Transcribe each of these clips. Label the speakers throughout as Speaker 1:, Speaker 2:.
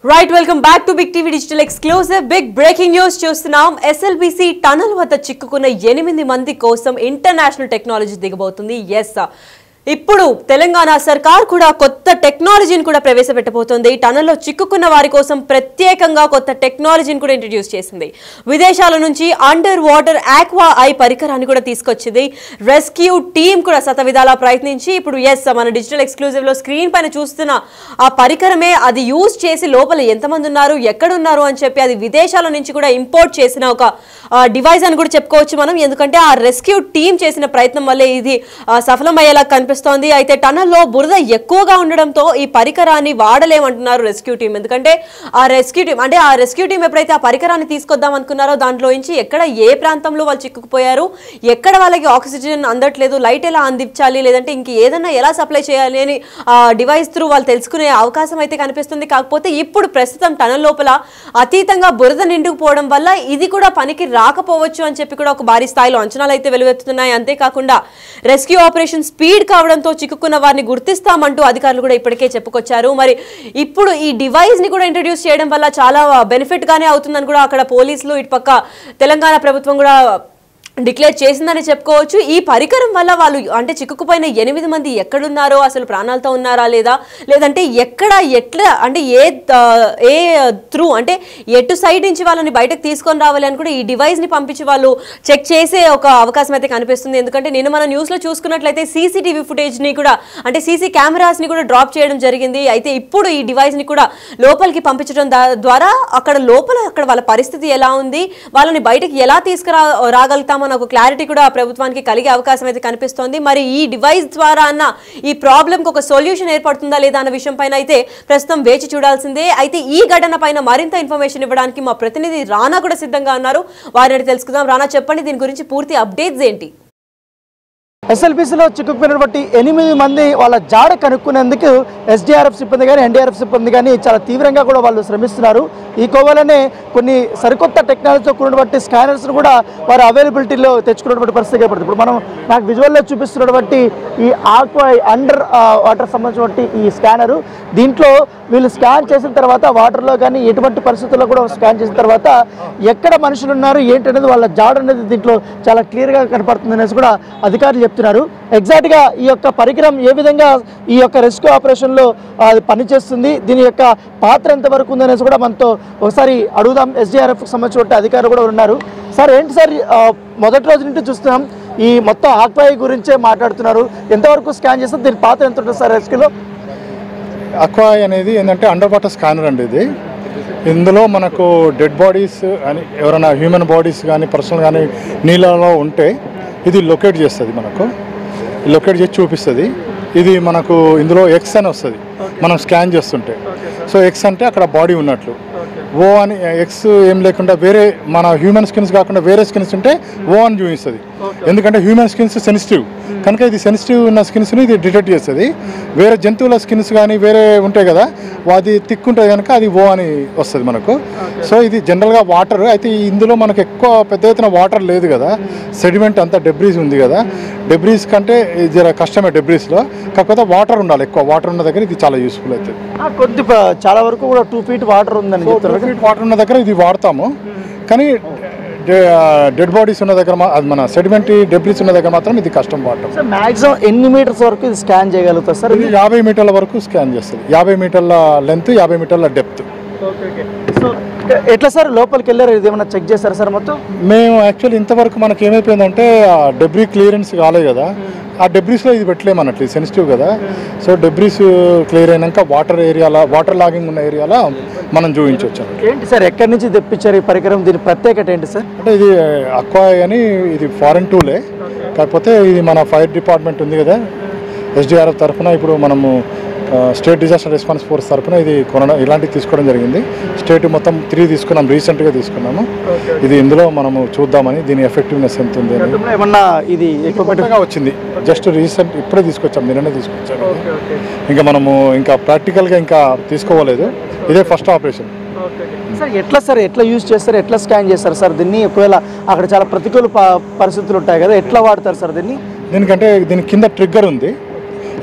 Speaker 1: Right, welcome back to Big TV Digital Exclusive. Big breaking news చూస్తున్నాం. SLBC tunnel వద్ద చిక్కుకున్న 8 మంది కోసం ఇంటర్నేషనల్ టెక్నాలజీ దిగబోతుంది. yes ఇప్పుడు తెలంగాణ సర్కార్ కూడా కొత్త టెక్నాలజీని కూడా ప్రవేశపెట్టబోతోంది. టనల్లో చిక్కుకున్న వారి కోసం ప్రత్యేకంగా కొత్త టెక్నాలజీని కూడా ఇంట్రడ్యూస్ చేసింది. విదేశాల నుంచి అండర్ వాటర్ ఆక్వా ఐ పరికరాన్ని కూడా తీసుకొచ్చింది. రెస్క్యూ టీం కూడా శతవిధాలా ప్రయత్నించి ఇప్పుడు మన డిజిటల్ ఎక్స్క్లూజివ్ లో స్క్రీన్ పైన చూస్తున్న ఆ పరికరమే అది యూజ్ చేసి లోపల ఎంతమంది ఉన్నారు ఎక్కడ ఉన్నారు అని చెప్పి అది విదేశాల నుంచి కూడా ఇంపోర్ట్ చేసిన ఒక డివైస్ అని కూడా చెప్పుకోవచ్చు మనం. ఎందుకంటే ఆ రెస్క్యూ టీం చేసిన ప్రయత్నం వల్లే ఇది సఫలమయ్యేలా కనిపిస్తుంది. అయితే టనల్లో బురద ఎక్కువగా ఉండడంతో ఈ పరికరాన్ని వాడలేమంటున్నారు రెస్క్యూ టీం. ఎందుకంటే ఆ రెస్క్యూ టీం ఎప్పుడైతే ఆ పరికరాన్ని తీసుకొద్దాం అనుకున్నారో దాంట్లో నుంచి ఎక్కడ ఏ ప్రాంతంలో వాళ్ళు చిక్కుకుపోయారు, ఎక్కడ వాళ్ళకి ఆక్సిజన్ అందట్లేదు, లైట్ ఎలా అందించాలి, లేదంటే ఇంక ఏదన్నా ఎలా సప్లై చేయాలి అని ఆ డివైస్ త్రూ వాళ్ళు తెలుసుకునే అవకాశం అయితే కనిపిస్తుంది. కాకపోతే ఇప్పుడు ప్రస్తుతం టనల్ లోపల అతీతంగా బురద నిండుకుపోవడం వల్ల ఇది కూడా పనికి రాకపోవచ్చు అని చెప్పి కూడా ఒక భారీ స్థాయిలో అంచనాలు అయితే వెలువెత్తుతున్నాయి. అంతేకాకుండా రెస్క్యూ ఆపరేషన్ స్పీడ్ కావడంతో చిక్కుకున్న వారిని గుర్తిస్తామంటూ అధికారులు కూడా ఇప్పటికే చెప్పుకొచ్చారు. మరి ఇప్పుడు ఈ డివైస్ ని కూడా ఇంట్రడ్యూస్ చేయడం వల్ల చాలా బెనిఫిట్ గానే అవుతుందని కూడా అక్కడ పోలీసులు ఇటుపక్క తెలంగాణ ప్రభుత్వం కూడా డిక్లేర్ చేసిందని చెప్పుకోవచ్చు. ఈ పరికరం వల్ల వాళ్ళు అంటే చిక్కుకుపోయిన 8 మంది ఎక్కడున్నారో, అసలు ప్రాణాలతో ఉన్నారా లేదా, లేదంటే ఎక్కడ ఎట్లా అంటే ఏ త్రూ అంటే ఎటు సైడ్ నుంచి వాళ్ళని బయటకు తీసుకొని రావాలి అని కూడా ఈ డివైస్ ని పంపించి వాళ్ళు చెక్ చేసే ఒక అవకాశం అయితే కనిపిస్తుంది. ఎందుకంటే నేను మన న్యూస్ లో చూసుకున్నట్లయితే సీసీటీవీ ఫుటేజ్ ని కూడా అంటే సీసీ కెమెరాస్ ని కూడా డ్రాప్ చేయడం జరిగింది. అయితే ఇప్పుడు ఈ డివైస్ ని కూడా లోపలికి పంపించడం ద్వారా అక్కడ వాళ్ళ పరిస్థితి ఎలా ఉంది, వాళ్ళని బయటకు ఎలా రాగలుగుతాం ఒక క్లారిటీ కూడా ప్రభుత్వానికి కలిగే అవకాశం అయితే కనిపిస్తోంది. మరి ఈ డివైస్ ద్వారా అన్న ఈ ప్రాబ్లం కు ఒక సొల్యూషన్ ఏర్పడుతుందా లేదా అన్న విషయం పైన అయితే ప్రస్తుతం వేచి చూడాల్సిందే. అయితే ఈ ఘటన పైన మరింత ఇన్ఫర్మేషన్ ఇవ్వడానికి మా ప్రతినిధి రానా కూడా సిద్ధంగా ఉన్నారు. వారిని తెలుసుకుందాం. రానా, చెప్పండి, దీని గురించి పూర్తి అప్డేట్స్ ఏంటి?
Speaker 2: ఎస్ఎల్బీసీలో చిక్కుకున్నటువంటి 8 మంది వాళ్ళ జాడ కనుక్కునేందుకు ఎస్డీఆర్ఎఫ్ సిబ్బంది కానీ ఎన్డీఆర్ఎఫ్ సిబ్బంది కానీ చాలా తీవ్రంగా కూడా వాళ్ళు శ్రమిస్తున్నారు. ఈ కోవలోనే కొన్ని సరికొత్త టెక్నాలజీతో కూడినటువంటి స్కానర్స్ను కూడా వారు అవైలబిలిటీలో తెచ్చుకున్నటువంటి పరిస్థితి ఏర్పడుతుంది. ఇప్పుడు మనం నాకు విజువల్లో చూపిస్తున్నటువంటి ఈ ఆక్వా అండర్ వాటర్ సంబంధించినటువంటి ఈ స్కానరు, దీంట్లో వీళ్ళు స్కాన్ చేసిన తర్వాత వాటర్లో కానీ ఎటువంటి పరిస్థితుల్లో కూడా స్కాన్ చేసిన తర్వాత ఎక్కడ మనుషులు ఉన్నారు ఏంటనేది వాళ్ళ జాడ అనేది దీంట్లో చాలా క్లియర్గా కనపడుతుంది అనేసి కూడా అధికారులు చెప్తున్నారు. ఎగ్జాక్ట్గా ఈ యొక్క పరికరం ఏ విధంగా ఈ యొక్క రెస్క్యూ ఆపరేషన్లో అది పనిచేస్తుంది, దీని యొక్క పాత్ర ఎంతవరకు ఉందనేసి కూడా మనతో ఒకసారి అడుగుదాం. ఎస్డీఆర్ఎఫ్కి సంబంధించిన అధికారులు కూడా ఉన్నారు. సార్, ఏంటి సార్, మొదటి రోజు నుండి చూస్తున్నాం ఈ మొత్తం ఆక్వా గురించే మాట్లాడుతున్నారు. ఎంతవరకు స్కాన్ చేస్తే దీని పాత్ర ఎంత ఉంటుంది సార్ రెస్క్యూలో?
Speaker 3: ఆక్వా అనేది ఏంటంటే అండర్ వాటర్ స్కానర్ అండి. ఇది ఇందులో మనకు డెడ్ బాడీస్ అని ఎవరైనా హ్యూమన్ బాడీస్ కానీ పర్సనల్ కానీ నీళ్ళలో ఉంటే ఇది లొకేట్ చేస్తుంది, మనకు లొకేట్ చేసి చూపిస్తుంది. ఇది మనకు ఇందులో ఎక్స్ అని వస్తుంది మనం స్కాన్ చేస్తుంటే. సో ఎక్స్ అంటే అక్కడ బాడీ ఉన్నట్లు, ఓ అని ఎక్స్ ఏం లేకుండా వేరే మన హ్యూమన్ స్కిన్స్ కాకుండా వేరే స్కిన్స్ ఉంటే ఓ అని చూపిస్తుంది. ఎందుకంటే హ్యూమన్ స్కిన్స్ సెన్సిటివ్ కనుక ఇది సెన్సిటివ్ ఉన్న స్కిన్స్ని ఇది డిటెక్ట్ చేస్తుంది. వేరే జంతువుల స్కిన్స్ కానీ వేరే ఉంటాయి కదా, అది థిక్ ఉంటుంది కనుక అది ఓ అని వస్తుంది మనకు. సో ఇది జనరల్గా వాటర్ అయితే ఇందులో మనకు ఎక్కువ పెద్ద ఎత్తున వాటర్ లేదు కదా, సెడిమెంట్ అంతా డెబ్రీస్ ఉంది కదా. డెబ్రీస్ కంటే జర కష్టమే డెబ్రీస్లో, కాకపోతే వాటర్ ఉండాలి, ఎక్కువ వాటర్ ఉన్న దగ్గర ఇది చాలా యూస్ఫుల్ అవుతుంది.
Speaker 2: చాలా వరకు కూడా 2 feet వాటర్ ఉందని చెప్తారు.
Speaker 3: 2 feet వాటర్ ఉన్న దగ్గర ఇది వాడతాము, కానీ డెడ్ బాడీస్ ఉన్న దగ్గర అది మన సెడిమెంటరీ డెబ్రీస్ ఉన్న దగ్గర మాత్రం ఇది కష్టం వాడటం.
Speaker 2: మ్యాక్సిమం ఎన్ని మీటర్స్ వరకు ఇది స్కాన్ చేయగలుగుతారు సార్?
Speaker 3: ఇది 50 మీటర్ల వరకు స్కాన్ చేస్తుంది. 50 మీటర్ల లెంత్, 50 మీటర్ల డెప్త్.
Speaker 2: సో ఎట్లా సార్ లోపలికి వెళ్ళారు, ఇది ఏమైనా చెక్ చేస్తారా సార్ మొత్తం?
Speaker 3: మేము యాక్చువల్లీ ఇంతవరకు మనకి ఏమైపోయిందంటే డెబ్రీ క్లియరెన్స్ కాలేదు కదా, ఆ డెబ్రీస్లో ఇది పెట్టలేమన్నట్లు, సెన్సిటివ్ కదా. సో డెబ్రీస్ క్లియర్ అయినాక వాటర్ లాగింగ్ ఉన్న ఏరియాలో మనం చూపించవచ్చు.
Speaker 2: ఏంటి సార్, ఎక్కడి నుంచి తెప్పించారు ఈ పరికరం, దీని ప్రత్యేకత ఏంటి సార్?
Speaker 3: అంటే ఇది ఆక్వా అని ఇది ఫారెన్ టూలే, కాకపోతే ఇది మన ఫైర్ డిపార్ట్మెంట్ ఉంది కదా ఎస్డీఆర్ఎఫ్ తరఫున ఇప్పుడు మనము స్టేట్ డిజాస్టర్ రెస్పాన్స్ ఫోర్స్ తరఫున ఇది కొనడం ఇలాంటివి తీసుకోవడం జరిగింది. స్టేట్ మొత్తం 3 తీసుకున్నాం, రీసెంట్గా తీసుకున్నాము. ఇది ఇందులో మనము చూద్దామని దీని ఎఫెక్టివ్నెస్ ఎంత ఉంది అని.
Speaker 2: ఏమన్నా ఇది ఎక్కువగా
Speaker 3: వచ్చింది, జస్ట్ రీసెంట్ ఇప్పుడే తీసుకొచ్చాం, నిన్ననే తీసుకొచ్చాము. ఇంకా మనము ఇంకా ప్రాక్టికల్గా ఇంకా తీసుకోలేదు, ఇదే ఫస్ట్ ఆపరేషన్.
Speaker 2: సార్ ఎట్లా యూజ్ చేస్తారు, ఎట్లా స్కాన్ చేస్తారు సార్ దీన్ని? ఒకవేళ అక్కడ చాలా ప్రతికూల పరిస్థితులు ఉంటాయి కదా, ఎట్లా వాడతారు సార్ దీన్ని?
Speaker 3: దీని కింద ట్రిగ్గర్ ఉంది,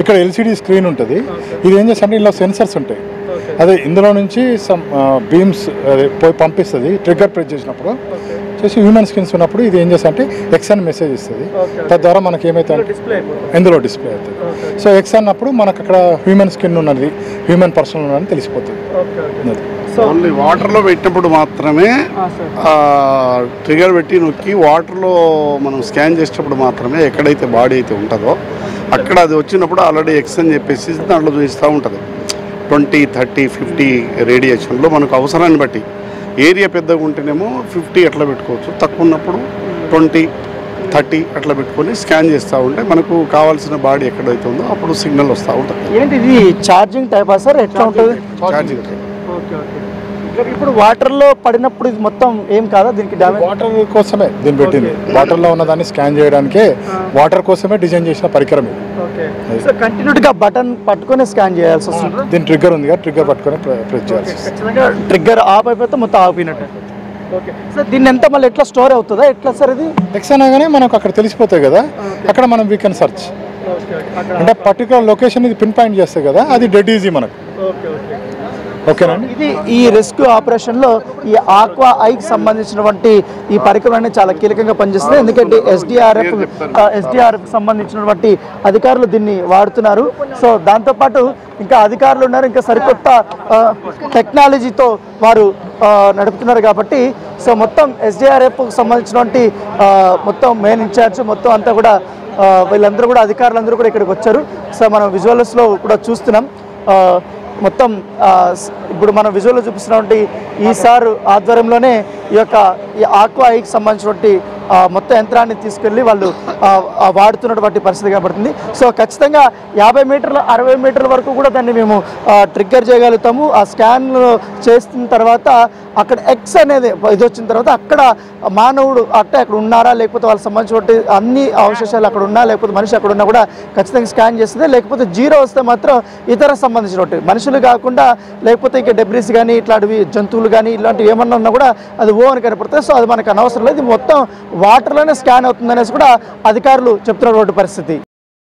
Speaker 3: ఇక్కడ ఎల్సిడి స్క్రీన్ ఉంటుంది. ఇది ఏం చేస్తారంటే ఇలా సెన్సర్స్ ఉంటాయి, అదే ఇందులో నుంచి సమ్ బీమ్స్ అదే పోయి పంపిస్తుంది ట్రిగ్గర్ ప్రెస్ చేసినప్పుడు చేసి హ్యూమన్ స్కిన్స్ ఉన్నప్పుడు ఇది ఏం చేస్తా అంటే ఎక్స్ అని మెసేజ్ ఇస్తుంది తద్వారా మనకి ఏమైతే ఇందులో డిస్ప్లే అవుతుంది సో ఎక్స్ అన్నప్పుడు మనకు అక్కడ హ్యూమన్ స్కిన్ ఉన్నది హ్యూమన్ పర్సన్ ఉన్నది తెలిసిపోతుంది
Speaker 4: ఓన్లీ వాటర్లో పెట్టినప్పుడు మాత్రమే ట్రిగర్ పెట్టి నొక్కి వాటర్లో మనం స్కాన్ చేసేటప్పుడు మాత్రమే ఎక్కడైతే బాడీ అయితే ఉంటుందో అక్కడ అది వచ్చినప్పుడు ఆల్రెడీ ఎక్స్ అని చెప్పేసి దాంట్లో చూపిస్తూ ఉంటుంది 20, 30, 50 రేడియేషన్లో మనకు అవసరాన్ని బట్టి ఏరియా పెద్దగా ఉంటేనేమో 50 అట్లా పెట్టుకోవచ్చు తక్కువ ఉన్నప్పుడు 20, 30 అట్లా పెట్టుకొని స్కాన్ చేస్తూ ఉంటే మనకు కావాల్సిన బాడీ ఎక్కడైతే ఉందో అప్పుడు సిగ్నల్ వస్తూ ఉంటుంది.
Speaker 2: ఏంటి ఇది ఛార్జింగ్ టైపా సార్ ఎట్లా ఉంటుంది?
Speaker 4: Charging type.
Speaker 2: ఇప్పుడు వాటర్లో పడినప్పుడు ఇది మొత్తం ఏం కాదా దీనికి డ్యామేజ్?
Speaker 3: వాటర్ కోసమే దీన్ని పెట్టింది వాటర్లో ఉన్నదాన్ని స్కాన్ చేయడానికే వాటర్ కోసమే డిజైన్ చేసిన పరికరం ఇది.
Speaker 2: సో కంటిన్యూగా బటన్ పట్టుకొని స్కాన్ చేయాల్సి వస్తుంది.
Speaker 3: దీని ట్రిగ్గర్ ఉంది కదా ట్రిగ్గర్ పట్టుకొని ప్రెస్ చేయాల్సి వస్తుంది.
Speaker 2: ట్రిగ్గర్ ఆఫ్ అయిపోతే మొత్తం ఆపినట్టు. ఓకే సార్ దీన్ని ఎంత మళ్ళీ ఎట్లా స్టోర్ అవుతుందా ఎట్లా సార్ ఇది?
Speaker 3: ఎక్స్ అనగానే మనకు అక్కడ తెలిసిపోతాయి కదా అక్కడ మనం వీ కెన్ సర్చ్ అంటే పర్టికులర్ లొకేషన్ ఇది పిన్ పాయింట్ చేస్తాయి కదా అది డెడ్ ఈజీ మనకు. ఓకేనండి.
Speaker 2: ఇది ఈ రెస్క్యూ ఆపరేషన్లో ఈ ఆక్వా ఐకి సంబంధించినటువంటి ఈ పరికరం అనేది చాలా కీలకంగా పనిచేస్తుంది. ఎందుకంటే ఎస్డిఆర్ఎఫ్ సంబంధించినటువంటి అధికారులు దీన్ని వాడుతున్నారు. సో దాంతోపాటు ఇంకా అధికారులు ఉన్నారు, ఇంకా సరికొత్త టెక్నాలజీతో వారు నడుపుతున్నారు కాబట్టి సో మొత్తం ఎస్డిఆర్ఎఫ్ సంబంధించినటువంటి మొత్తం మెయిన్ ఇన్ఛార్జ్ మొత్తం అంతా కూడా వీళ్ళందరూ కూడా అధికారులందరూ కూడా ఇక్కడికి వచ్చారు. సో మనం విజువల్స్లో కూడా చూస్తున్నాం. మొత్తం ఇప్పుడు మనం విజువల్లో చూపిస్తున్నటువంటి ఈ సార్ ఆధ్వర్యంలోనే ఈ ఆక్వా ఐకి సంబంధించినటువంటి మొత్తం యంత్రాన్ని తీసుకెళ్ళి వాళ్ళు వాడుతున్నటువంటి పరిస్థితి కనబడుతుంది. సో ఖచ్చితంగా 50 మీటర్ల 60 మీటర్ల వరకు కూడా దాన్ని మేము ట్రిగ్గర్ చేయగలుగుతాము. ఆ స్కాన్ చేసిన తర్వాత అక్కడ ఎక్స్ అనేది ఇది వచ్చిన తర్వాత అక్కడ మానవుడు అక్కడ ఉన్నారా లేకపోతే వాళ్ళకి సంబంధించినటువంటి అన్ని అవశేషాలు అక్కడ ఉన్నా లేకపోతే మనిషి అక్కడ ఉన్నా కూడా ఖచ్చితంగా స్కాన్ చేస్తుంది. లేకపోతే 0 వస్తే మాత్రం ఇతర సంబంధించినటువంటి మనుషులు కాకుండా లేకపోతే ఇంకా డెబ్రిస్ కానీ ఇట్లాంటివి జంతువులు కానీ ఇలాంటివి ఏమన్నా ఉన్నా కూడా అది ఓ అని కనపడుతుంది. సో అది మనకు అనవసరం లేదు, మొత్తం వాటర్లోనే స్కాన్ అవుతుందనేసి కూడా అధికారులు చెప్తున్నటువంటి పరిస్థితి.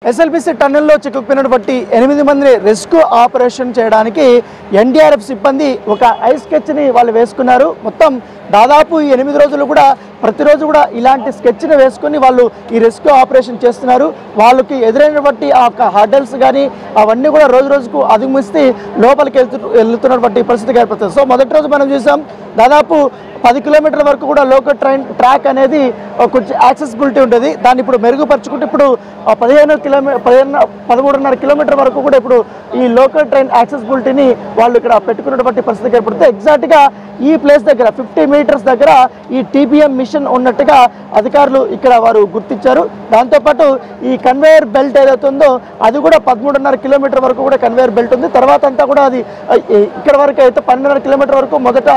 Speaker 2: ఎస్ఎల్బిసి టన్నెల్లో చిక్కుకుపోయినటువంటి 8 మందిని రెస్క్యూ ఆపరేషన్ చేయడానికి ఎన్డీఆర్ఎఫ్ సిబ్బంది ఒక ఐ స్కెచ్ని వాళ్ళు వేసుకున్నారు. మొత్తం దాదాపు ఈ 8 రోజులు కూడా ప్రతిరోజు కూడా ఇలాంటి స్కెచ్ని వేసుకొని వాళ్ళు ఈ రెస్క్యూ ఆపరేషన్ చేస్తున్నారు. వాళ్ళకి ఎదురైనటువంటి ఆ హర్డల్స్ కానీ అవన్నీ కూడా రోజు రోజుకు అధిగమిస్తే లోపలికి వెళ్తున్నటువంటి పరిస్థితి ఏర్పడుతుంది. సో మొదటి రోజు మనం చూసాం దాదాపు 10 కిలోమీటర్ల వరకు కూడా లోకల్ ట్రాక్ అనేది కొంచెం యాక్సెసిబిలిటీ ఉంటుంది. దాన్ని ఇప్పుడు మెరుగుపరుచుకుంటే ఇప్పుడు 13.5 కిలోమీటర్ వరకు కూడా ఇప్పుడు ఈ లోకల్ ట్రైన్ యాక్సెసిబిలిటీని వాళ్ళు ఇక్కడ పెట్టుకున్నటువంటి పరిస్థితి ఏర్పడుతుంది. ఎగ్జాక్ట్గా ఈ ప్లేస్ దగ్గర 50 మీటర్స్ దగ్గర ఈ టీబీఎం మిషన్ ఉన్నట్టుగా అధికారులు ఇక్కడ వారు గుర్తించారు. దాంతోపాటు ఈ కన్వేయర్ బెల్ట్ ఏదైతే ఉందో అది కూడా 13.5 కిలోమీటర్ వరకు కూడా కన్వేయర్ బెల్ట్ ఉంది. తర్వాత అంతా కూడా అది ఇక్కడ వరకు అయితే 12.5 కిలోమీటర్ వరకు మొదట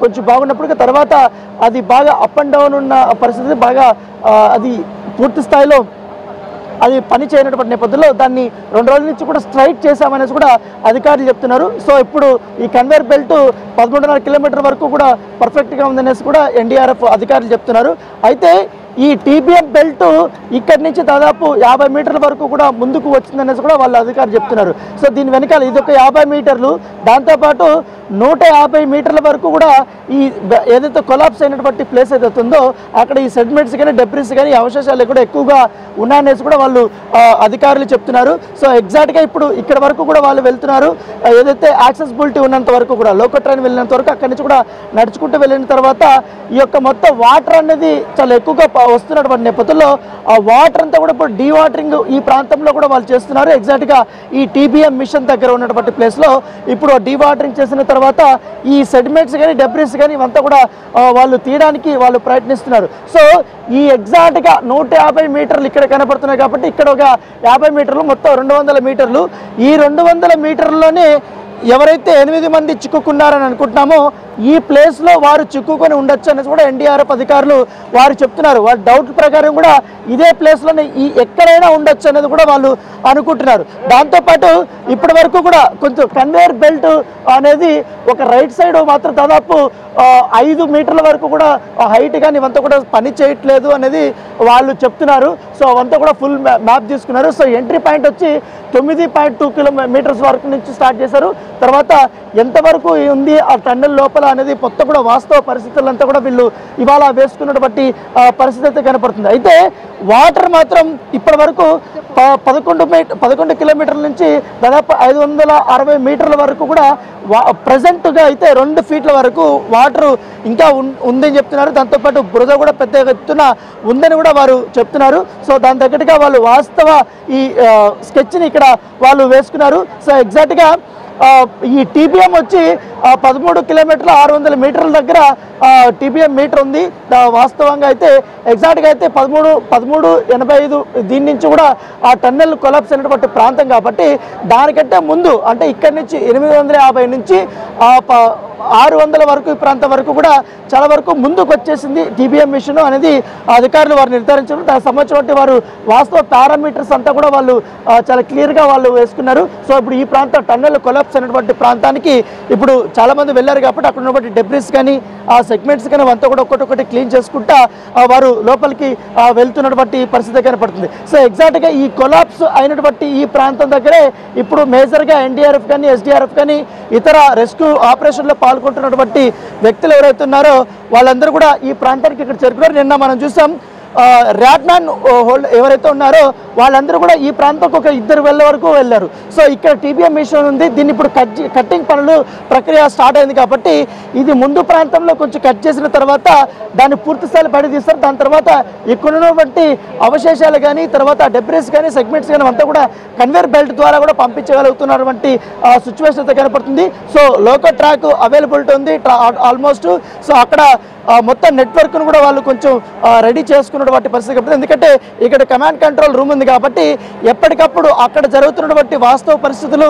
Speaker 2: కొంచెం బాగున్నప్పుడు తర్వాత అది బాగా అప్ అండ్ డౌన్ ఉన్న పరిస్థితి బాగా అది పూర్తి స్థాయిలో అది పని చేయనటువంటి నేపథ్యంలో దాన్ని 2 రోజుల నుంచి కూడా స్ట్రైట్ చేశామనేసి కూడా అధికారులు చెప్తున్నారు. సో ఇప్పుడు ఈ కన్వేయర్ బెల్ట్ 13.5 కిలోమీటర్ వరకు కూడా పర్ఫెక్ట్గా ఉందనేసి కూడా ఎన్డీఆర్ఎఫ్ అధికారులు చెప్తున్నారు. అయితే ఈ టీబీఎం బెల్ట్ ఇక్కడి నుంచి దాదాపు 50 మీటర్ల వరకు కూడా ముందుకు వచ్చిందనేసి కూడా వాళ్ళ అధికారులు చెప్తున్నారు. సో దీని వెనకాల ఇది ఒక 50 మీటర్లు, దాంతోపాటు 150 మీటర్ల వరకు కూడా ఈ ఏదైతే కొలాప్స్ అయినటువంటి ప్లేస్ ఏదైతే ఉందో అక్కడ ఈ సెడిమెంట్స్ కానీ డెబ్రిస్ కానీ అవశేషాలు కూడా ఎక్కువగా ఉన్నాయనేసి కూడా వాళ్ళు అధికారులు చెప్తున్నారు. సో ఎగ్జాక్ట్గా ఇప్పుడు ఇక్కడ వరకు కూడా వాళ్ళు వెళ్తున్నారు. ఏదైతే యాక్సెసిబిలిటీ ఉన్నంత వరకు కూడా లోకల్ ట్రైన్ వెళ్ళినంత వరకు అక్కడి నుంచి కూడా నడుచుకుంటూ వెళ్ళిన తర్వాత ఈ యొక్క మొత్తం వాటర్ అనేది చాలా ఎక్కువగా వస్తున్నటువంటి నేపథ్యంలో ఆ వాటర్ అంతా కూడా ఇప్పుడు డీవాటరింగ్ ఈ ప్రాంతంలో కూడా వాళ్ళు చేస్తున్నారు. ఎగ్జాక్ట్గా ఈ టీబీఎం మిషన్ దగ్గర ఉన్నటువంటి ప్లేస్లో ఇప్పుడు డీవాటరింగ్ చేసిన తర్వాత ఈ సెడిమెంట్స్ కానీ డెబ్రిస్ కానీ ఇవంతా కూడా వాళ్ళు తీయడానికి వాళ్ళు ప్రయత్నిస్తున్నారు. సో ఈ ఎగ్జాక్ట్గా 150 మీటర్లు ఇక్కడ కనపడుతున్నాయి కాబట్టి ఇక్కడ ఒక 50 మీటర్లు మొత్తం 200 మీటర్లు. ఈ 200 మీటర్లలోనే ఎవరైతే 8 మంది చిక్కుకున్నారని అనుకుంటున్నామో ఈ ప్లేస్లో వారు చిక్కుకొని ఉండొచ్చు అనేసి కూడా ఎన్డీఆర్ఎఫ్ అధికారులు వారు చెప్తున్నారు. వాళ్ళ డౌట్ ప్రకారం కూడా ఇదే ప్లేస్లోనే ఎక్కడైనా ఉండొచ్చు అనేది కూడా వాళ్ళు అనుకుంటున్నారు. దాంతోపాటు ఇప్పటి వరకు కూడా కొంచెం కన్వేయర్ బెల్ట్ అనేది ఒక రైట్ సైడ్ మాత్రం దాదాపు 5 మీటర్ల వరకు కూడా హైట్ కానీ ఇవంతా కూడా పని చేయట్లేదు అనేది వాళ్ళు చెప్తున్నారు. సో అవంతా కూడా ఫుల్ మ్యాప్ తీసుకున్నారు. సో ఎంట్రీ పాయింట్ వచ్చి 9.2 కిలోమీటర్స్ వరకు నుంచి స్టార్ట్ చేశారు. తర్వాత ఎంతవరకు ఉంది ఆ టన్నెల్ లోపల అనేది మొత్తం కూడా వాస్తవ పరిస్థితులంతా కూడా వీళ్ళు ఇవాళ వేసుకున్నటువంటి పరిస్థితి అయితే కనపడుతుంది. అయితే వాటర్ మాత్రం ఇప్పటి వరకు 11 కిలోమీటర్ల నుంచి దాదాపు 560 మీటర్ల వరకు కూడా ప్రజెంట్గా అయితే 2 ఫీట్ల వరకు వాటర్ ఇంకా ఉందని చెప్తున్నారు. దాంతోపాటు బురద కూడా పెద్ద ఎత్తున ఉందని కూడా వారు చెప్తున్నారు. సో దాని తగ్గట్టుగా వాళ్ళు వాస్తవ ఈ స్కెచ్ని ఇక్కడ వాళ్ళు వేసుకున్నారు. సో ఎగ్జాక్ట్గా ఈ టీబీఎం వచ్చి 13 కిలోమీటర్ల 600 మీటర్ల దగ్గర టీబీఎం మీటర్ ఉంది. వాస్తవంగా అయితే ఎగ్జాక్ట్గా అయితే 1385 దీని నుంచి కూడా ఆ టన్నెల్ కొలాప్స్ అయినటువంటి ప్రాంతం కాబట్టి దానికంటే ముందు అంటే ఇక్కడి నుంచి 850 నుంచి 600 వరకు ఈ ప్రాంతం వరకు కూడా చాలా వరకు ముందుకు వచ్చేసింది టీబీఎం మిషన్ అనేది అధికారులు వారు నిర్ధారించారు. దానికి సంబంధించినటువంటి వారు వాస్తవ పారామీటర్స్ అంతా కూడా వాళ్ళు చాలా క్లియర్గా వాళ్ళు వేసుకున్నారు. సో ఇప్పుడు ఈ ప్రాంతం టన్నెల్ కొలాప్స్ అయినటువంటి ప్రాంతానికి ఇప్పుడు చాలా మంది వెళ్ళారు కాబట్టి అక్కడ ఉన్నటువంటి డెబ్రిస్ కానీ ఆ సెగ్మెంట్స్ కానీ అంతా కూడా ఒక్కొక్కటి క్లీన్ చేసుకుంటా వారు లోపలికి వెళ్తున్నటువంటి పరిస్థితి కనపడుతుంది. సో ఎగ్జాక్ట్గా ఈ కొలాప్స్ అయినటువంటి ఈ ప్రాంతం దగ్గరే ఇప్పుడు మేజర్గా ఎన్డీఆర్ఎఫ్ కానీ ఎస్డీఆర్ఎఫ్ కానీ ఇతర రెస్క్యూ ఆపరేషన్లో పాల్గొంటున్నటువంటి వ్యక్తులు ఎవరైతే ఉన్నారో వాళ్ళందరూ కూడా ఈ ప్రాంతానికి ఇక్కడ చేరుకున్నారు. నిన్న మనం చూసాం ర్యాట్మ్యాన్ హోల్డ్ ఎవరైతే ఉన్నారో వాళ్ళందరూ కూడా ఈ ప్రాంతంకి ఒక 2 వెళ్ళ వరకు వెళ్ళారు. సో ఇక్కడ టీబీఎం మిషన్ ఉంది. దీన్ని ఇప్పుడు కట్టింగ్ పనులు ప్రక్రియ స్టార్ట్ అయింది కాబట్టి ఇది ముందు ప్రాంతంలో కొంచెం కట్ చేసిన తర్వాత దాన్ని పూర్తి స్థాయిలో బయట తీస్తారు. దాని తర్వాత ఇక్కడ ఉన్నటువంటి అవశేషాలు కానీ తర్వాత డెబ్రిస్ కానీ సెగ్మెంట్స్ కానీ అంతా కూడా కన్వేయర్ బెల్ట్ ద్వారా కూడా పంపించగలుగుతున్నటువంటి సిచ్యువేషన్ అయితే కనపడుతుంది. సో లోకల్ ట్రాక్ అవైలబిలిటీ ఉంది ఆల్మోస్ట్. సో అక్కడ మొత్తం నెట్వర్క్ను కూడా వాళ్ళు కొంచెం రెడీ చేసుకున్నటువంటి పరిస్థితి కాబట్టి ఎందుకంటే ఇక్కడ కమాండ్ కంట్రోల్ రూమ్ ఉంది కాబట్టి ఎప్పటికప్పుడు అక్కడ జరుగుతున్నటువంటి వాస్తవ పరిస్థితులు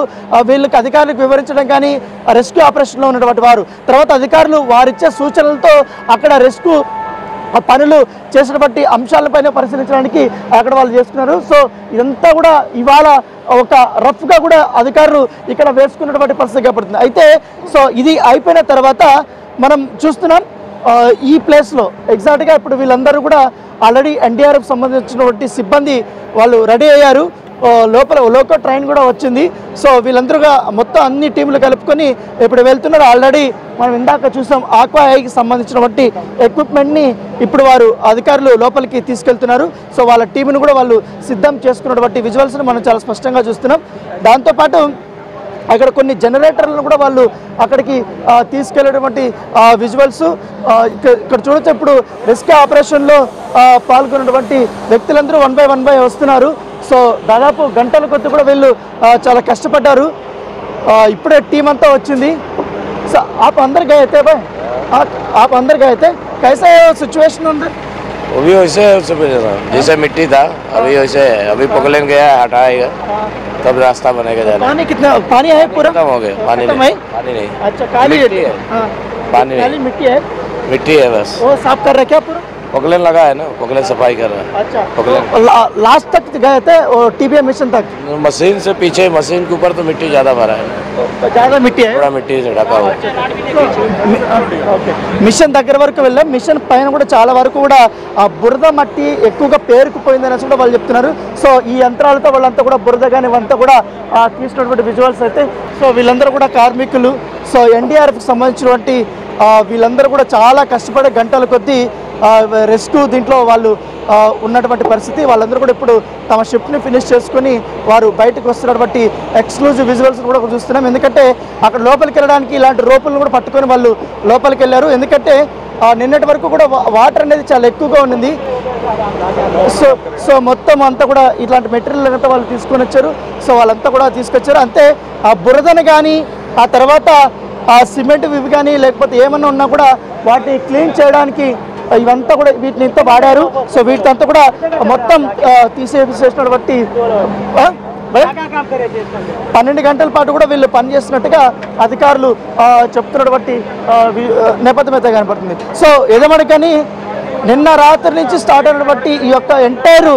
Speaker 2: వీళ్ళకి అధికారులకు వివరించడం కానీ రెస్క్యూ ఆపరేషన్లో ఉన్నటువంటి వారు తర్వాత అధికారులు వారిచ్చే సూచనలతో అక్కడ రెస్క్యూ పనులు చేసినటువంటి అంశాలపైన పరిశీలించడానికి అక్కడ వాళ్ళు చేసుకున్నారు. సో ఇదంతా కూడా ఇవాళ ఒక రఫ్గా కూడా అధికారులు ఇక్కడ వేసుకున్నటువంటి పరిస్థితి కనపడుతుంది. అయితే సో ఇది అయిపోయిన తర్వాత మనం చూస్తున్నాం ఈ ప్లేస్లో ఎగ్జాక్ట్గా ఇప్పుడు వీళ్ళందరూ కూడా ఆల్రెడీ ఎన్డీఆర్ఎఫ్ సంబంధించినటువంటి సిబ్బంది వాళ్ళు రెడీ అయ్యారు. లోపల లోకల్ ట్రైన్ కూడా వచ్చింది. సో వీళ్ళందరూగా మొత్తం అన్ని టీంలు కలుపుకొని ఇప్పుడు వెళ్తున్నారు. ఆల్రెడీ మనం ఇందాక చూసాం ఆక్వాఐకి సంబంధించినటువంటి ఎక్విప్మెంట్ని ఇప్పుడు వారు అధికారులు లోపలికి తీసుకెళ్తున్నారు. సో వాళ్ళ టీంను కూడా వాళ్ళు సిద్ధం చేసుకున్నటువంటి విజువల్స్ని మనం చాలా స్పష్టంగా చూస్తున్నాం. దాంతోపాటు అక్కడ కొన్ని జనరేటర్లను కూడా వాళ్ళు అక్కడికి తీసుకెళ్లేటువంటి విజువల్స్ ఇక్కడ చూడొచ్చు. ఇప్పుడు రెస్క్యూ ఆపరేషన్లో పాల్గొన్నటువంటి వ్యక్తులందరూ 1 by 1 వస్తున్నారు. సో దాదాపు గంటల కొద్ది కూడా వీళ్ళు చాలా కష్టపడ్డారు. ఇప్పుడే టీం అంతా వచ్చింది. సో आप अंदर गए थे भाई आप अंदर गए थे कैसा सिचुएशन ఉంది
Speaker 5: वो भी वैसे जैसे मिट्टी था अभी वैसे अभी पोकलेन गया हटाएगा तब रास्ता बनेगा जाने
Speaker 2: पानी कितना पानी है पूरा
Speaker 5: खत्म हो गया पानी नहीं
Speaker 2: अच्छा काली
Speaker 5: मिट्टी है पानी
Speaker 2: काली
Speaker 5: मिट्टी है बस
Speaker 2: वो साफ कर रहे क्या पूरा
Speaker 5: पोकलेन लगा है ना पोकलेन सफाई कर रहा है
Speaker 2: अच्छा
Speaker 5: पोकलेन
Speaker 2: लास्ट तक गए थे टीबीएम मिशन तक
Speaker 5: मशीन से पीछे मशीन के ऊपर तो मिट्टी ज़्यादा भरा है
Speaker 2: ज़्यादा मिट्टी है
Speaker 5: थोड़ा मिट्टी से ढका हुआ है
Speaker 2: మిషన్ దగ్గర వరకు వెళ్ళాం. మిషన్ పైన కూడా చాలా వరకు కూడా ఆ బురద మట్టి ఎక్కువగా పేరుకుపోయిందనేసి కూడా వాళ్ళు చెప్తున్నారు. సో ఈ యంత్రాలతో వాళ్ళంతా కూడా బురద కానీ ఇవంతా కూడా తీసినటువంటి విజువల్స్ అయితే. సో వీళ్ళందరూ కూడా కార్మికులు. సో ఎన్డీఆర్ఎఫ్కి సంబంధించినటువంటి వీళ్ళందరూ కూడా చాలా కష్టపడే గంటల కొద్దీ రెస్క్యూ దీంట్లో వాళ్ళు ఉన్నటువంటి పరిస్థితి. వాళ్ళందరూ కూడా ఇప్పుడు తమ షిఫ్ట్ని ఫినిష్ చేసుకుని వారు బయటకు వస్తున్నటువంటి ఎక్స్క్లూజివ్ విజువల్స్ కూడా చూస్తున్నాం. ఎందుకంటే అక్కడ లోపలికి వెళ్ళడానికి ఇలాంటి రోపులను కూడా పట్టుకొని వాళ్ళు లోపలికి వెళ్ళారు. ఎందుకంటే నిన్నటి వరకు కూడా వాటర్ అనేది చాలా ఎక్కువగా ఉండింది. సో మొత్తం అంతా కూడా ఇట్లాంటి మెటీరియల్ అంతా వాళ్ళు తీసుకొని వచ్చారు. సో వాళ్ళంతా కూడా తీసుకొచ్చారు. అంతే ఆ బురదను కానీ ఆ తర్వాత ఆ సిమెంట్ ఇవి కానీ లేకపోతే ఏమన్నా ఉన్నా కూడా వాటిని క్లీన్ చేయడానికి ఇవంతా కూడా వీటిని ఇంత వాడారు. సో వీటితో కూడా మొత్తం తీసేసినటువంటి 12 గంటల పాటు కూడా వీళ్ళు పనిచేస్తున్నట్టుగా అధికారులు చెప్తున్నటువంటి నేపథ్యం అయితే కనపడుతుంది. సో ఏదేమని కానీ నిన్న రాత్రి నుంచి స్టార్ట్ అయినటువంటి ఈ యొక్క ఎంటైర్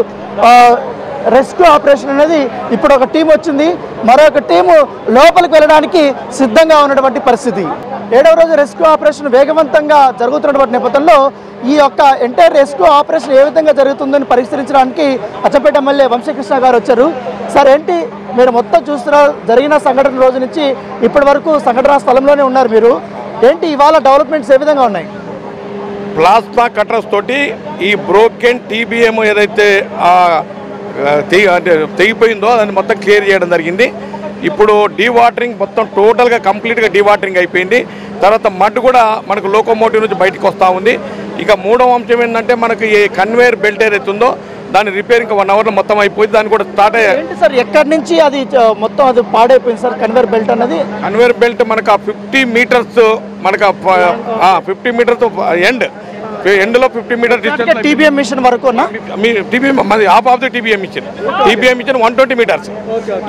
Speaker 2: రెస్క్యూ ఆపరేషన్ అనేది ఇప్పుడు ఒక టీం వచ్చింది, మరొక టీము లోపలికి వెళ్ళడానికి సిద్ధంగా ఉన్నటువంటి పరిస్థితి. 7వ రోజు రెస్క్యూ ఆపరేషన్ వేగవంతంగా జరుగుతున్నటువంటి నేపథ్యంలో ఈ యొక్క ఎంటైర్ రెస్క్యూ ఆపరేషన్ ఏ విధంగా జరుగుతుందని పరిశీలించడానికి అచ్చంపేట ఎమ్మెల్యే వంశీకృష్ణ గారు వచ్చారు. సార్ ఏంటి మీరు మొత్తం చూస్తున్నారు, జరిగిన సంఘటన రోజు నుంచి ఇప్పటి వరకు సంఘటనా స్థలంలోనే ఉన్నారు మీరు, ఏంటి ఇవాళ డెవలప్మెంట్స్ ఏ విధంగా ఉన్నాయి?
Speaker 6: ప్లాస్మా కటర్స్ తోటి ఈ బ్రోకెన్ టీబీఎం ఏదైతే తెగిపోయిందో దాన్ని మొత్తం క్లియర్ చేయడం జరిగింది. ఇప్పుడు డీవాటరింగ్ మొత్తం టోటల్గా కంప్లీట్గా డీవాటరింగ్ అయిపోయింది. తర్వాత మడ్ కూడా మనకు లోకోమోటివ్ నుంచి బయటకు వస్తూ ఉంది. ఇక మూడవ అంశం ఏంటంటే మనకు ఈ కన్వేయర్ బెల్ట్ ఏదైతే ఉందో దాని రిపేర్ ఇంకా 1 అవర్లో మొత్తం అయిపోయింది. దాన్ని కూడా స్టార్ట్ అయ్యాయి
Speaker 2: సార్. ఎక్కడి నుంచి అది మొత్తం అది పాడైపోయింది సార్ కన్వేయర్ బెల్ట్ అన్నది?
Speaker 6: కన్వేయర్ బెల్ట్ మనకు 50 మీటర్స్ మనకు 50 మీటర్స్ ఎండ్లో 50 మీటర్ డిస్టెన్స్
Speaker 2: టీబీఎం మిషన్ వరకు
Speaker 6: TBM half of the TBM machine 120 metres,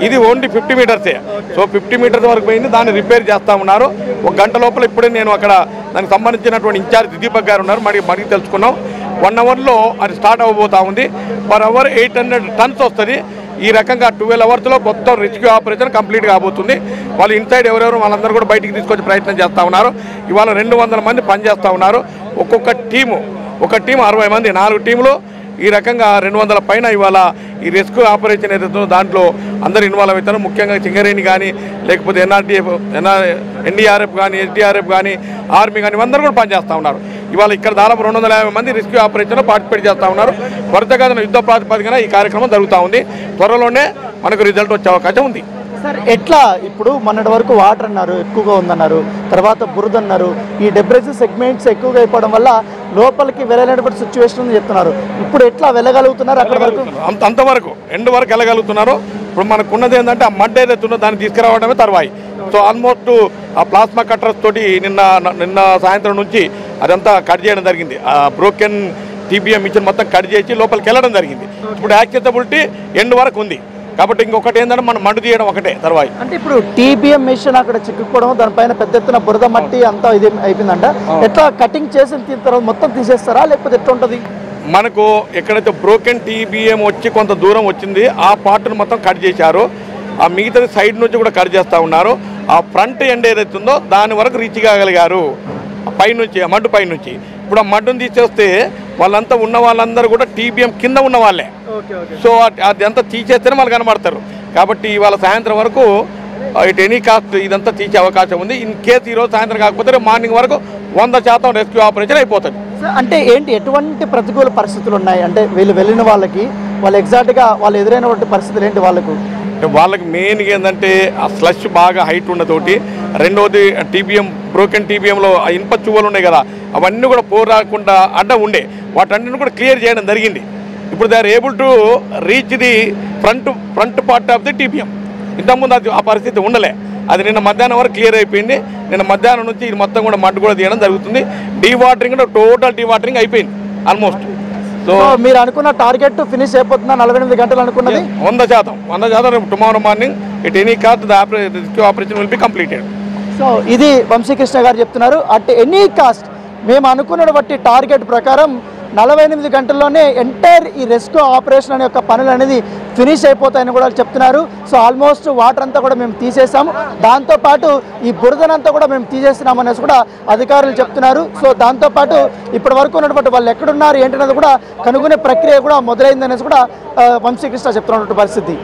Speaker 6: ఇది ఓన్లీ 50 మీటర్సే. సో 50 మీటర్స్ వరకు పోయింది, దాన్ని రిపేర్ చేస్తూ ఉన్నారు. 1 గంట లోపల ఇప్పుడే నేను అక్కడ దానికి సంబంధించినటువంటి ఇన్ఛార్జ్ దీపక్ గారు ఉన్నారు, మనకి తెలుసుకున్నాం. 1 అవర్లో అది స్టార్ట్ అవ్వబోతా ఉంది. పర్ అవర్ 800 టన్స్ వస్తుంది. ఈ రకంగా 12 అవర్స్లో మొత్తం రెస్క్యూ ఆపరేషన్ కంప్లీట్ కాబోతుంది. వాళ్ళు ఇన్సైడ్ ఎవరెవరు వాళ్ళందరూ కూడా బయటికి తీసుకొచ్చి ప్రయత్నం చేస్తూ ఉన్నారు. ఇవాళ 200 మంది పనిచేస్తూ ఉన్నారు. ఒక్కొక్క టీము 60 మంది, 4 టీములు ఈ రకంగా 200 పైన ఇవాళ ఈ రెస్క్యూ ఆపరేషన్ ఏదైతుందో దాంట్లో అందరూ ఇన్వాల్వ్ అవుతారు. ముఖ్యంగా సింగరేణి కానీ లేకపోతే ఎన్డీఆర్ఎఫ్ కానీ ఎస్డీఆర్ఎఫ్ కానీ ఆర్మీ కానీ అందరూ కూడా పనిచేస్తూ ఉన్నారు. ఇవాళ ఇక్కడ దాదాపు 250 మంది రెస్క్యూ ఆపరేషన్లో పార్టిసిపేట్ చేస్తూ ఉన్నారు. వరుసగా యుద్ధ ప్రాతిపదికన ఈ కార్యక్రమం జరుగుతూ ఉంది. త్వరలోనే మనకు రిజల్ట్ వచ్చే అవకాశం ఉంది.
Speaker 2: సార్ ఎట్లా ఇప్పుడు మొన్నటి వరకు వాటర్ అన్నారు ఎక్కువగా ఉందన్నారు, తర్వాత బురద అన్నారు, ఈ డెబ్రిస్ సెగ్మెంట్స్ ఎక్కువగా అయిపోవడం వల్ల లోపలికి వెళ్ళలేనటువంటి సిచ్యువేషన్ ఉంది చెప్తున్నారు. ఇప్పుడు ఎట్లా వెళ్ళగలుగుతున్నారు అక్కడ వరకు?
Speaker 6: అంతవరకు ఎండ్ వరకు వెళ్ళగలుగుతున్నారు. ఇప్పుడు మనకున్నది ఏంటంటే ఆ మడ్ ఏదైతే ఉందో దాన్ని తీసుకురావడమే తర్వాయి. సో ఆల్మోస్ట్ ఆ ప్లాస్మా కట్టర్స్ తోటి నిన్న సాయంత్రం నుంచి అదంతా కట్ చేయడం జరిగింది. ఆ బ్రోకెన్ టీబీఎం మిషన్ మొత్తం కట్ చేసి లోపలికి వెళ్ళడం జరిగింది. ఇప్పుడు యాక్సెసిబిలిటీ ఎండ్ వరకు ఉంది. కాబట్టి ఇంకొకటి ఏంటంటే మనం మడ్డు తీయడం ఒకటే తర్వాయి.
Speaker 2: అంటే ఇప్పుడు టీబీఎం మిషన్ అక్కడ చిక్కుకోవడం, దానిపైన పెద్ద ఎత్తున బురద మట్టి అంతా ఇది అయిపోయిందంట. ఎట్లా కటింగ్ చేసిన తర్వాత మొత్తం తీసేస్తారా లేకపోతే ఎట్లా ఉంటుంది?
Speaker 6: మనకు ఎక్కడైతే బ్రోకెన్ టీబీఎం వచ్చి కొంత దూరం వచ్చింది ఆ పార్ట్ను మొత్తం కట్ చేశారు. ఆ మిగతాది సైడ్ నుంచి కూడా కట్ చేస్తూ ఉన్నారు. ఆ ఫ్రంట్ ఎండ్ ఏదైతే ఉందో దాని వరకు రీచ్ కాగలిగారు పైనుంచి, ఆ మడ్డు పైనుంచి. ఇప్పుడు ఆ మడ్డును తీసేస్తే వాళ్ళంతా ఉన్న వాళ్ళందరూ కూడా టీబీఎం కింద ఉన్న వాళ్ళే. సో అది అంతా తీసేస్తేనే వాళ్ళు కనబడతారు. కాబట్టి ఇవాళ సాయంత్రం వరకు ఇట్ ఎనీ కాస్ట్ ఇదంతా తీసే అవకాశం ఉంది. ఇన్ కేసు ఈరోజు సాయంత్రం కాకపోతే మార్నింగ్ వరకు 100% రెస్క్యూ ఆపరేషన్ అయిపోతుంది.
Speaker 2: అంటే ఏంటి ఎటువంటి ప్రతికూల పరిస్థితులు ఉన్నాయి అంటే వీళ్ళు వెళ్ళిన వాళ్ళకి, వాళ్ళు ఎగ్జాక్ట్గా వాళ్ళు ఎదురైనటువంటి పరిస్థితులు ఏంటి
Speaker 6: వాళ్ళకి మెయిన్గా ఏంటంటే ఆ స్లష్ బాగా హైట్ ఉన్నతోటి, రెండవది టీబీఎం బ్రోకెన్ టీబీఎంలో ఆ ఇనుప చువ్వలు ఉన్నాయి కదా అవన్నీ కూడా పోరాకుండా అడ్డం ఉండే వాటన్నిటిని కూడా క్లియర్ చేయడం జరిగింది. ఇప్పుడు they are able to reach the front part of the TBM. ఇంతకుముందు అది ఆ పరిస్థితి ఉండలే. అది నిన్న మధ్యాహ్నం వరకు క్లియర్ అయిపోయింది. నిన్న మధ్యాహ్నం నుంచి ఇది మొత్తం కూడా మడ్డు కూడా తీయడం జరుగుతుంది. డీవాటరింగ్ టోటల్ డీవాటరింగ్ అయిపోయింది ఆల్మోస్ట్. సో
Speaker 2: మీరు అనుకున్న టార్గెట్ ఫినిష్ అయిపోతుందా? 48 గంటలు అనుకున్నది
Speaker 6: 100%. Tomorrow morning it any cost the rescue operation will be completed.
Speaker 2: So ఇది వంశీకృష్ణ గారు చెప్తున్నారు. అట్ ఎనీ కాస్ట్ మేము అనుకున్నటువంటి టార్గెట్ ప్రకారం 48 గంటల్లోనే ఎంటైర్ ఈ రెస్క్యూ ఆపరేషన్ అనే యొక్క పనులు అనేది ఫినిష్ అయిపోతాయని కూడా చెప్తున్నారు. సో ఆల్మోస్ట్ వాటర్ అంతా కూడా మేము తీసేసాము, దాంతోపాటు ఈ బురదనంతా కూడా మేము తీసేస్తున్నాం అనేసి కూడా అధికారులు చెప్తున్నారు. సో దాంతోపాటు ఇప్పటి వరకు ఉన్నటువంటి వాళ్ళు ఎక్కడున్నారు ఏంటనేది కూడా కనుగొనే ప్రక్రియ కూడా మొదలైందనేసి కూడా వంశీకృష్ణ చెప్తున్నటువంటి పరిస్థితి.